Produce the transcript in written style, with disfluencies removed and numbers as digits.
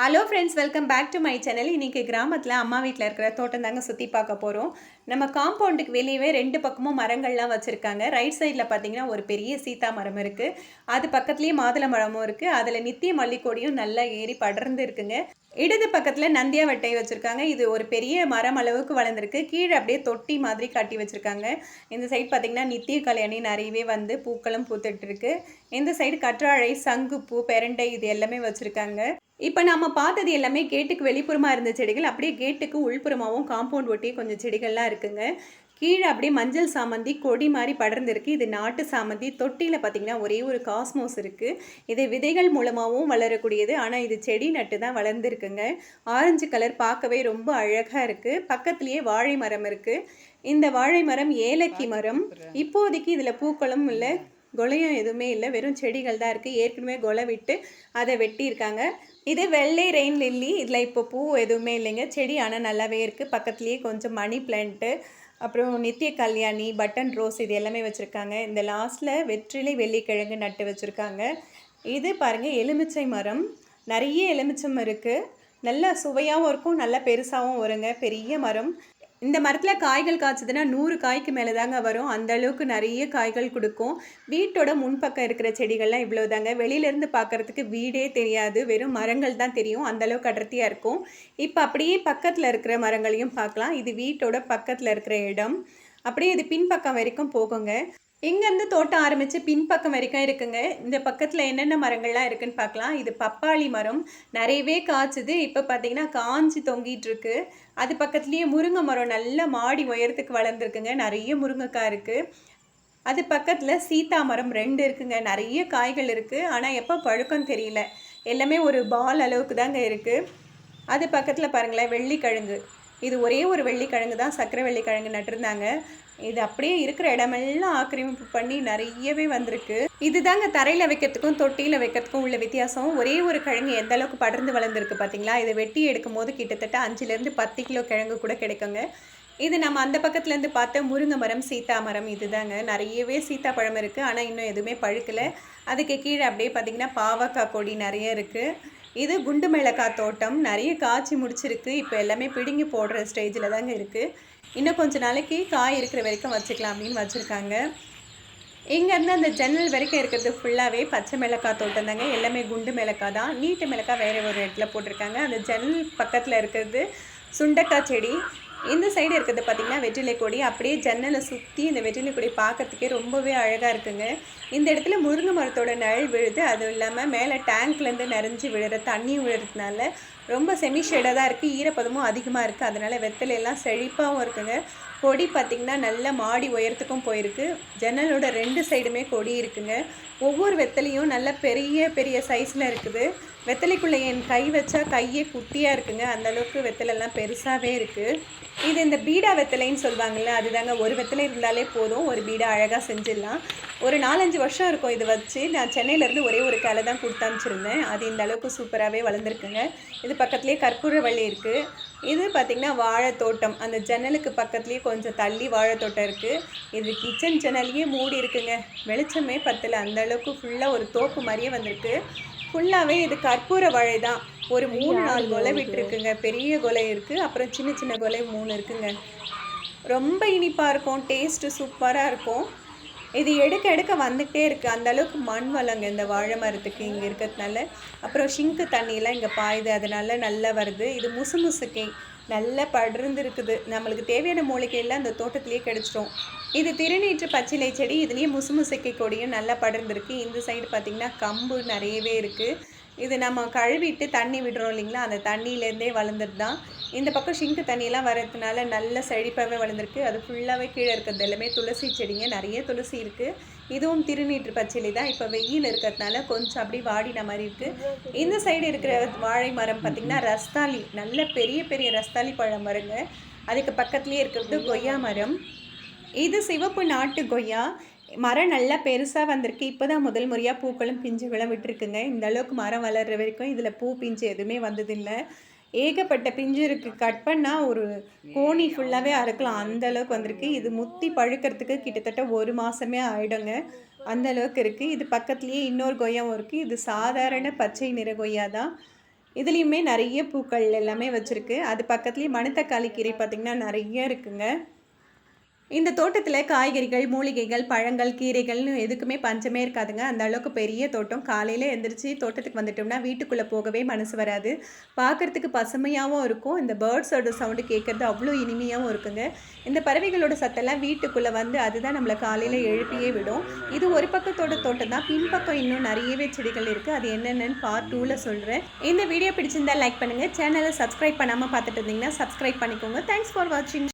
Hello friends, welcome back to my channel. இன்றைக்கி கிராமத்தில் அம்மா வீட்டில் இருக்கிற தோட்டம் தாங்க சுற்றி பார்க்க போகிறோம். நம்ம காம்பவுண்டுக்கு வெளியவே 2 பக்கமும் மரங்கள்லாம் வச்சுருக்காங்க. ரைட் சைடில் பார்த்தீங்கன்னா ஒரு பெரிய சீதா மரம் இருக்குது. அது பக்கத்துலேயே மாதுளை மரமும் இருக்குது. அதில் நித்திய மல்லிக்கொடியும் நல்லா ஏறி படர்ந்து இருக்குங்க. இடது பக்கத்தில் நந்தியா வட்டை வச்சுருக்காங்க. இது ஒரு பெரிய மரம் அளவுக்கு வளர்ந்துருக்கு. கீழே அப்படியே தொட்டி மாதிரி கட்டி வச்சுருக்காங்க. இந்த சைடு பார்த்திங்கன்னா நித்திய கல்யாணி நிறையவே வந்து பூக்களும் பூத்துட்ருக்கு. இந்த சைடு கற்றாழை, சங்குப்பூ, பெரண்டை இது எல்லாமே வச்சுருக்காங்க. இப்போ நம்ம பார்த்தது எல்லாமே கேட்டுக்கு வெளிப்புறமாக இருந்த செடிகள். அப்படியே கேட்டுக்கு உள்புறமாகவும் காம்பவுண்ட் ஒட்டி கொஞ்சம் செடிகள்லாம் இருக்குங்க. கீழே அப்படியே மஞ்சள் சாமந்தி கொடி மாதிரி படர்ந்துருக்கு. இது நாட்டு சாமந்தி. தொட்டியில் பார்த்திங்கன்னா ஒரே ஒரு காஸ்மோஸ் இருக்குது. இது விதைகள் மூலமாகவும் வளரக்கூடியது. ஆனால் இது செடி நட்டு தான் வளர்ந்துருக்குங்க. ஆரஞ்சு கலர் பார்க்கவே ரொம்ப அழகாக இருக்குது. பக்கத்துலேயே வாழை மரம் இருக்குது. இந்த வாழை மரம் ஏலக்கி மரம். இப்போதைக்கு இதில் பூக்களும் இல்லை, கொலையும் எதுவுமே இல்லை, வெறும் செடிகள் தான் இருக்குது. ஏற்கனவே கொலை விட்டு அதை வெட்டியிருக்காங்க. இது வெள்ளை ரெயின் லில்லி. இதில் இப்போ பூ எதுவுமே இல்லைங்க, செடி ஆனால் நல்லாவே இருக்குது. பக்கத்துலேயே கொஞ்சம் மணி பிளான்ட்டு, அப்புறம் நித்திய கல்யாணி, பட்டன் ரோஸ் இது எல்லாமே வச்சுருக்காங்க. இந்த லாஸ்ட்டில் வெற்றிலை வெள்ளிக்கிழங்கு நட்டு வச்சுருக்காங்க. இது பாருங்கள் எலுமிச்சை மரம். நிறைய எலுமிச்சம் இருக்குது. நல்லா சுவையாகவும் இருக்கும், நல்லா பெருசாகவும் வருங்க. பெரிய மரம். இந்த மரத்தில் காய்கள் காய்ச்சதுன்னா 100 காய்க்கு மேலே தாங்க வரும். அந்த அளவுக்கு நிறைய காய்கள் கொடுக்கும். வீட்டோட முன்பக்கம் இருக்கிற செடிகள்லாம் இவ்வளோ தாங்க. வெளியிலேருந்து பார்க்குறதுக்கு வீடே தெரியாது, வெறும் மரங்கள் தான் தெரியும். அந்தளவுக்கு அடர்த்தியாக இருக்கும். இப்போ அப்படியே பக்கத்தில் இருக்கிற மரங்களையும் பார்க்கலாம். இது வீட்டோட பக்கத்தில் இருக்கிற இடம். அப்படியே இது பின்பக்கம் வரைக்கும் போகுங்க. இங்கேருந்து தோட்டம் ஆரம்பித்து பின்பக்கம் வரைக்கும் இருக்குங்க. இந்த பக்கத்தில் என்னென்ன மரங்கள்லாம் இருக்குதுன்னு பார்க்கலாம். இது பப்பாளி மரம் நிறையவே காய்ச்சுது. இப்போ பார்த்தீங்கன்னா காஞ்சி தொங்கிட்டுருக்கு. அது பக்கத்துலேயே முருங்கை மரம் நல்லா மாடி உயரத்துக்கு வளர்ந்துருக்குங்க. நிறைய முருங்கைக்காய் இருக்குது. அது பக்கத்தில் சீதா மரம் 2 இருக்குங்க. நிறைய காய்கள் இருக்குது, ஆனால் எப்போ பழுக்கம் தெரியல. எல்லாமே ஒரு பால் அளவுக்கு தாங்க இருக்குது. அது பக்கத்தில் பாருங்களேன் வெள்ளிக்கிழங்கு. இது ஒரே ஒரு வெள்ளிக்கிழங்கு தான், சர்க்கரை வெள்ளிக்கிழங்கு நட்டிருந்தாங்க. இது அப்படியே இருக்கிற இடமெல்லாம் ஆக்கிரமிப்பு பண்ணி நிறையவே வந்திருக்கு. இது தாங்க தரையில் வைக்கிறதுக்கும் தொட்டியில் வைக்கிறதுக்கும் உள்ள வித்தியாசம். ஒரே ஒரு கிழங்கு எந்த அளவுக்கு படர்ந்து வளர்ந்துருக்கு பார்த்தீங்களா. இதை வெட்டி எடுக்கும் போது கிட்டத்தட்ட 5லேருந்து 10 கிலோ கிழங்கு கூட கிடைக்குங்க. இது நம்ம அந்த பக்கத்துலேருந்து பார்த்த முருங்கை மரம், சீதா மரம். இது தாங்க நிறையவே சீதா பழம் இருக்குது, ஆனால் இன்னும் எதுவுமே பழுக்கலை. அதுக்கு கீழே அப்படியே பார்த்திங்கன்னா பாவக்காய் கொடி நிறைய இருக்குது. இது குண்டு மிளகாய் தோட்டம். நிறைய காய்ச்சி முடிச்சிருக்கு. இப்போ எல்லாமே பிடுங்கி போடுற ஸ்டேஜில் தாங்க இருக்குது. இன்னும் கொஞ்சம் நாளைக்கு காய் இருக்கிற வரைக்கும் வச்சுக்கலாம் அப்படின்னு வச்சுருக்காங்க. இங்கேருந்து அந்த ஜன்னல் வரைக்கும் இருக்கிறது ஃபுல்லாகவே பச்சை மிளகாய் தோட்டம் தாங்க. எல்லாமே குண்டு மிளகாய் தான். நீட்டு மிளகாய் வேறு ஒரு இடத்துல போட்டிருக்காங்க. அந்த ஜன்னல் பக்கத்தில் இருக்கிறது சுண்டக்காய் செடி. இந்த சைடு இருக்கிறது பார்த்திங்கன்னா வெற்றிலை கொடி. அப்படியே ஜன்னலை சுற்றி இந்த வெற்றிலை கொடி பார்க்குறதுக்கே ரொம்பவே அழகாக இருக்குங்க. இந்த இடத்துல முருங்கை மரத்தோட நிழல் விழுது. அதுவும் இல்லாமல் மேலே டேங்க்லேருந்து நிறைஞ்சி விழுற தண்ணியும் விழுறதுனால ரொம்ப செமி ஷேடாக தான் இருக்குது. ஈரப்பதமும் அதிகமாக இருக்குது. அதனால் வெத்தலையெல்லாம் செழிப்பாகவும் இருக்குங்க. கொடி பார்த்திங்கன்னா நல்ல மாடி உயரத்துக்கும் போயிருக்கு. ஜன்னலோட 2 சைடுமே கொடி இருக்குங்க. ஒவ்வொரு வெத்தலையும் நல்ல பெரிய பெரிய சைஸில் இருக்குது. வெத்தலைக்குள்ளே என் கை வச்சா கையே குட்டியாக இருக்குங்க. அந்தளவுக்கு வெத்தலைலாம் பெருசாகவே இருக்குது. இது இந்த பீடா வெத்தலைன்னு சொல்லுவாங்கள்ல, அதுதாங்க. ஒரு வெத்தலை இருந்தாலே போதும், ஒரு பீடா அழகாக செஞ்சிடலாம். ஒரு 4-5 வருஷம் இருக்கும் இதை வச்சு. நான் சென்னையிலேருந்து ஒரே ஒரு கிளை தான் கொடுத்து அனுப்பிச்சிருந்தேன். அது இந்த அளவுக்கு சூப்பராகவே வளர்ந்துருக்குங்க. இது பக்கத்துலேயே கற்பூரவள்ளி இருக்குது. இது பார்த்திங்கன்னா வாழைத்தோட்டம். அந்த ஜன்னலுக்கு பக்கத்துலேயே கொஞ்சம் தள்ளி வாழைத்தோட்டம் இருக்குது. இது கிச்சன் ஜன்னலையே மூடி இருக்குங்க. வெளிச்சமே பத்தலை, அந்தளவுக்கு ஃபுல்லாக ஒரு தோப்பு மாதிரியே வந்திருக்கு. ஃபுல்லாகவே இது கற்பூர வாழை தான். ஒரு 3-4 கொலை விட்டுருக்குங்க. பெரிய கொலை இருக்குது, அப்புறம் சின்ன சின்ன கொலை 3 இருக்குங்க. ரொம்ப இனிப்பாக இருக்கும், டேஸ்ட்டு சூப்பராக இருக்கும். இது எடுக்க எடுக்க வந்துகிட்டே இருக்குது. அந்தளவுக்கு மண் வளங்க இந்த வாழை மரத்துக்கு இங்கே இருக்கிறதுனால. அப்புறம் ஷிங்க்கு தண்ணியெல்லாம் இங்கே பாயுது, அதனால நல்லா வருது. இது முசுமுசுக்கை நல்லா படர்ந்து இருக்குது. நம்மளுக்கு தேவையான மூலிகையெல்லாம் இந்த தோட்டத்திலேயே கிடச்சிரும். இது திருநீற்று பச்சிலை செடி. இதுலேயே முசுமுசுக்கை கொடியும் நல்லா படர்ந்துருக்கு. இந்த சைடு பார்த்திங்கன்னா கம்பு நிறையவே இருக்குது. இது நம்ம கழுவிட்டு தண்ணி விடுறோம் இல்லைங்களா, அந்த தண்ணியிலேருந்தே வளர்ந்துட்டு தான். இந்த பக்கம் ஷிங்க்கு தண்ணியெல்லாம் வரதுனால நல்ல செழிப்பாகவே வளர்ந்துருக்கு. அது ஃபுல்லாகவே கீழே இருக்கிறது எல்லாமே துளசி செடிங்க. நிறைய துளசி இருக்குது. இதுவும் திருநீற்று பச்சிலை தான். இப்போ வெயில் இருக்கிறதுனால கொஞ்சம் அப்படி வாடின மாதிரி இருக்குது. இந்த சைடு இருக்கிற வாழை மரம் பார்த்திங்கன்னா ரஸ்தாளி. நல்ல பெரிய பெரிய ரஸ்தாளி பழம் வருங்க. அதுக்கு பக்கத்துலேயே இருக்கிறது கொய்யா மரம். இது சிவப்பு நாட்டு கொய்யா மரம். நல்லா பெருசாக வந்திருக்கு. இப்போ தான் முதல் முறையாக பூக்களும் பிஞ்சுகளும் விட்டுருக்குங்க. இந்த அளவுக்கு மரம் வளர்கிற வரைக்கும் இதில் பூ பிஞ்சு எதுவுமே வந்ததில்லை. ஏகப்பட்ட பிஞ்சு இருக்குது. கட் பண்ணால் ஒரு கோணி ஃபுல்லாகவே அறுக்கலாம், அந்த அளவுக்கு வந்திருக்கு. இது முத்தி பழுக்கிறதுக்கு கிட்டத்தட்ட 1 மாதமே ஆகிடுங்க, அந்த அளவுக்கு இருக்குது. இது பக்கத்துலேயே இன்னொரு கொய்யாவும் இருக்குது. இது சாதாரண பச்சை நிற கொய்யா தான். இதுலேயுமே நிறைய பூக்கள் எல்லாமே வச்சுருக்கு. அது பக்கத்துலேயே மணத்தக்காளி கீரை பார்த்திங்கன்னா நிறைய இருக்குங்க. இந்த தோட்டத்தில் காய்கறிகள், மூலிகைகள், பழங்கள், கீரைகள்னு எதுக்குமே பஞ்சமே இருக்காதுங்க. அந்த அளவுக்கு பெரிய தோட்டம். காலையில் எந்திரிச்சு தோட்டத்துக்கு வந்துட்டோம்னா வீட்டுக்குள்ளே போகவே மனசு வராது. பார்க்குறதுக்கு பசுமையாகவும் இருக்கும். இந்த பேர்ட்ஸோட சவுண்டு கேட்குறது அவ்வளோ இனிமையாகவும் இருக்குங்க. இந்த பறவைகளோட சத்தெல்லாம் வீட்டுக்குள்ளே வந்து அதுதான் நம்மளை காலையில் எழுப்பியே விடும். இது ஒரு பக்கத்தோட தோட்டம் தான். பின்பக்கம் இன்னும் நிறையவே செடிகள் இருக்குது. அது என்னென்னு பார்ட் 2ல் சொல்கிறேன். இந்த வீடியோ பிடிச்சிருந்தா லைக் பண்ணுங்கள். சேனலை சப்ஸ்கிரைப் பண்ணாமல் பார்த்துட்டு இருந்தீங்கன்னா சப்ஸ்கிரைப் பண்ணிக்கோங்க. தேங்க்ஸ் ஃபார் வாட்சிங்.